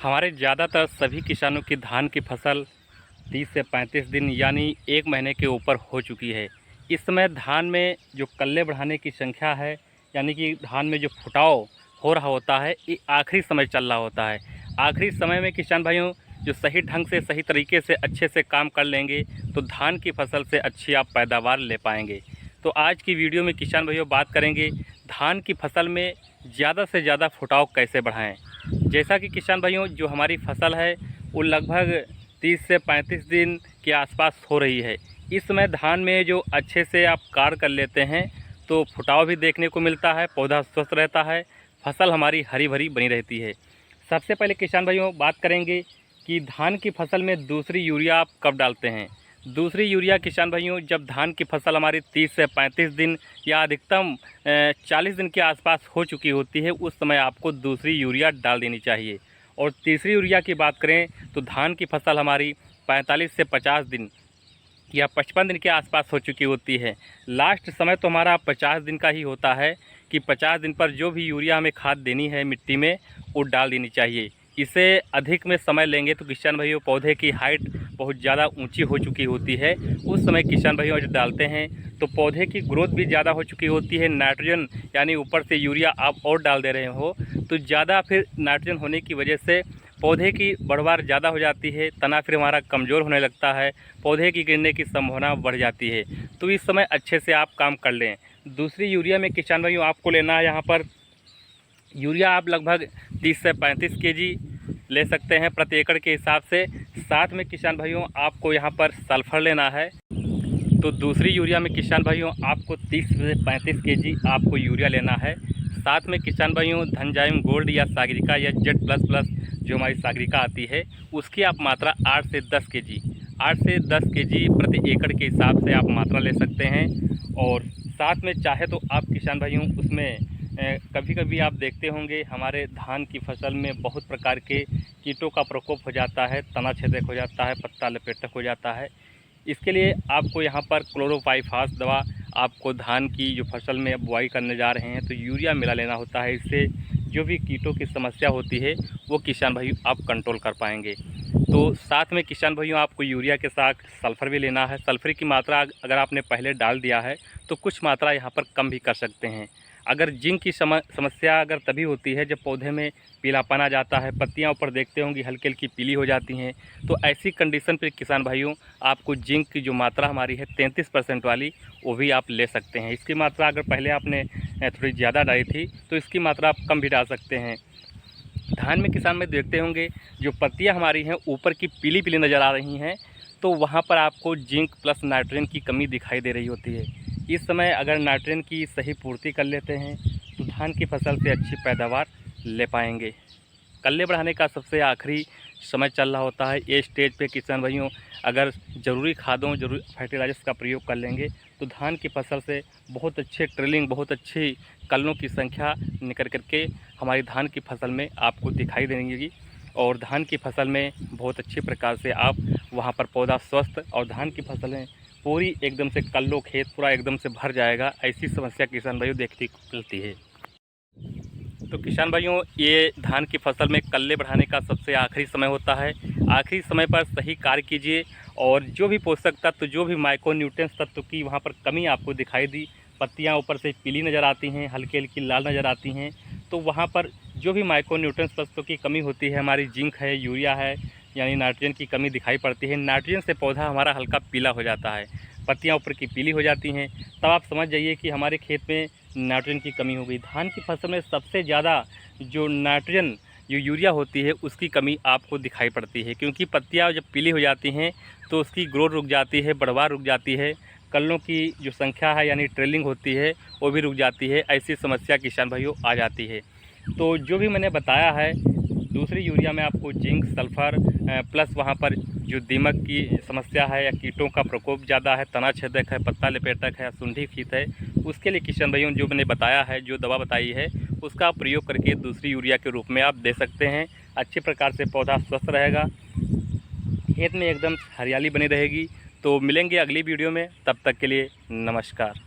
हमारे ज़्यादातर सभी किसानों की धान की फसल 30 से 35 दिन यानी 1 महीने के ऊपर हो चुकी है। इस समय धान में जो कल्ले बढ़ाने की संख्या है, यानी कि धान में जो फुटाव हो रहा होता है, ये आखिरी समय चल रहा होता है। आखिरी समय में किसान भाइयों जो सही ढंग से, सही तरीके से, अच्छे से काम कर लेंगे तो धान की फसल से अच्छी आप पैदावार ले पाएंगे। तो आज की वीडियो में किसान भाइयों बात करेंगे धान की फसल में ज़्यादा से ज़्यादा फुटाव कैसे बढ़ाएँ। जैसा कि किसान भाइयों जो हमारी फसल है वो लगभग 30 से 35 दिन के आसपास हो रही है। इस समय धान में जो अच्छे से आप कार्य कर लेते हैं तो फुटाव भी देखने को मिलता है, पौधा स्वस्थ रहता है, फसल हमारी हरी भरी बनी रहती है। सबसे पहले किसान भाइयों बात करेंगे कि धान की फसल में दूसरी यूरिया आप कब डालते हैं। दूसरी यूरिया किसान भाइयों जब धान की फसल हमारी 30 से 35 दिन या अधिकतम 40 दिन के आसपास हो चुकी होती है, उस समय आपको दूसरी यूरिया डाल देनी चाहिए। और तीसरी यूरिया की बात करें तो धान की फसल हमारी 45 से 50 दिन या 55 दिन के आसपास हो चुकी होती है। लास्ट समय तो हमारा 50 दिन का ही होता है कि 50 दिन पर जो भी यूरिया हमें खाद देनी है मिट्टी में वो डाल देनी चाहिए। इसे अधिक में समय लेंगे तो किसान भाइयों पौधे की हाइट बहुत ज़्यादा ऊंची हो चुकी होती है। उस समय किसान भाइयों जब डालते हैं तो पौधे की ग्रोथ भी ज़्यादा हो चुकी होती है। नाइट्रोजन यानी ऊपर से यूरिया आप और डाल दे रहे हो तो ज़्यादा फिर नाइट्रोजन होने की वजह से पौधे की बढ़वार ज़्यादा हो जाती है, तना फिर हमारा कमज़ोर होने लगता है, पौधे की गिरने की संभावना बढ़ जाती है। तो इस समय अच्छे से आप काम कर लें। दूसरी यूरिया में किसान भाइयों आपको लेना है यहाँ पर यूरिया आप लगभग 30 से 35 केजी ले सकते हैं प्रति एकड़ के हिसाब से। साथ में किसान भाइयों आपको यहाँ पर सल्फ़र लेना है। तो दूसरी यूरिया में किसान भाइयों आपको 30 से 35 केजी आपको यूरिया लेना है। साथ में किसान भाइयों धनजाइम गोल्ड या सागरिका या जेड प्लस प्लस जो हमारी सागरिका आती है उसकी आप मात्रा 8 से 10 केजी 8 से 10 केजी प्रति एकड़ के हिसाब से आप मात्रा ले सकते हैं। और साथ में चाहे तो आप किसान भाइयों उसमें कभी कभी आप देखते होंगे हमारे धान की फसल में बहुत प्रकार के कीटों का प्रकोप हो जाता है, तना छेदक हो जाता है, पत्ता लपेटक हो जाता है। इसके लिए आपको यहाँ पर क्लोरोपाइरिफास दवा आपको धान की जो फसल में बुआई करने जा रहे हैं तो यूरिया मिला लेना होता है। इससे जो भी कीटों की समस्या होती है वो किसान भाई आप कंट्रोल कर पाएंगे। तो साथ में किसान भाइयों आपको यूरिया के साथ सल्फ़र भी लेना है। सल्फ़र की मात्रा अगर आपने पहले डाल दिया है तो कुछ मात्रा यहाँ पर कम भी कर सकते हैं। अगर जिंक की समस्या अगर तभी होती है जब पौधे में पीलापन आ जाता है, पत्तियां ऊपर देखते होंगी हल्की हल्की पीली हो जाती हैं, तो ऐसी कंडीशन पर किसान भाइयों आपको जिंक की जो मात्रा हमारी है 33% वाली वो भी आप ले सकते हैं। इसकी मात्रा अगर पहले आपने थोड़ी ज़्यादा डाली थी तो इसकी मात्रा आप कम भी डाल सकते हैं। धान में किसान में देखते होंगे जो पत्तियां हमारी हैं ऊपर की पीली पीली नज़र आ रही हैं, तो वहाँ पर आपको जिंक प्लस नाइट्रोजन की कमी दिखाई दे रही होती है। इस समय अगर नाइट्रोजन की सही पूर्ति कर लेते हैं तो धान की फसल से अच्छी पैदावार ले पाएंगे। कल्ले बढ़ाने का सबसे आखिरी समय चल रहा होता है। ये स्टेज पे किसान भाइयों अगर ज़रूरी खादों, ज़रूरी फर्टिलाइजर्स का प्रयोग कर लेंगे तो धान की फसल से बहुत अच्छे ट्रेलिंग, बहुत अच्छी कल्लों की संख्या निकल करके हमारी धान की फसल में आपको दिखाई देंगी। और धान की फसल में बहुत अच्छी प्रकार से आप वहाँ पर पौधा स्वस्थ और धान की फसलें पूरी एकदम से कल्लो खेत पूरा एकदम से भर जाएगा, ऐसी समस्या किसान भाइयों देखने को मिलती है। तो किसान भाइयों ये धान की फसल में कल्ले बढ़ाने का सबसे आखिरी समय होता है। आखिरी समय पर सही कार्य कीजिए और जो भी पोषक तत्व, जो भी माइक्रोन्यूट्रिएंट्स तत्व की वहाँ पर कमी आपको दिखाई दी, पत्तियाँ ऊपर से पीली नज़र आती हैं, हल्की हल्की लाल नज़र आती हैं, तो वहाँ पर जो भी माइक्रोन्यूट्रिएंट्स तत्वों की कमी होती है, हमारी जिंक है, यूरिया है, यानी नाइट्रोजन की कमी दिखाई पड़ती है। नाइट्रोजन से पौधा हमारा हल्का पीला हो जाता है, पत्तियाँ ऊपर की पीली हो जाती हैं, तब आप समझ जाइए कि हमारे खेत में नाइट्रोजन की कमी हो गई। धान की फसल में सबसे ज़्यादा जो नाइट्रोजन जो यूरिया होती है उसकी कमी आपको दिखाई पड़ती है, क्योंकि पत्तियाँ जब पीली हो जाती हैं तो उसकी ग्रोथ रुक जाती है, बढ़वार रुक जाती है, कल्लों की जो संख्या है यानी ट्रेलिंग होती है वो भी रुक जाती है। ऐसी समस्या किसान भाइयों आ जाती है। तो जो भी मैंने बताया है दूसरी यूरिया में आपको जिंक, सल्फ़र प्लस वहाँ पर जो दीमक की समस्या है या कीटों का प्रकोप ज़्यादा है, तना छेदक है, पत्ता लपेटक है, सुंडी फीत है, उसके लिए किसान भाइयों जो मैंने बताया है, जो दवा बताई है उसका प्रयोग करके दूसरी यूरिया के रूप में आप दे सकते हैं। अच्छी प्रकार से पौधा स्वस्थ रहेगा, खेत में एकदम हरियाली बनी रहेगी। तो मिलेंगे अगली वीडियो में, तब तक के लिए नमस्कार।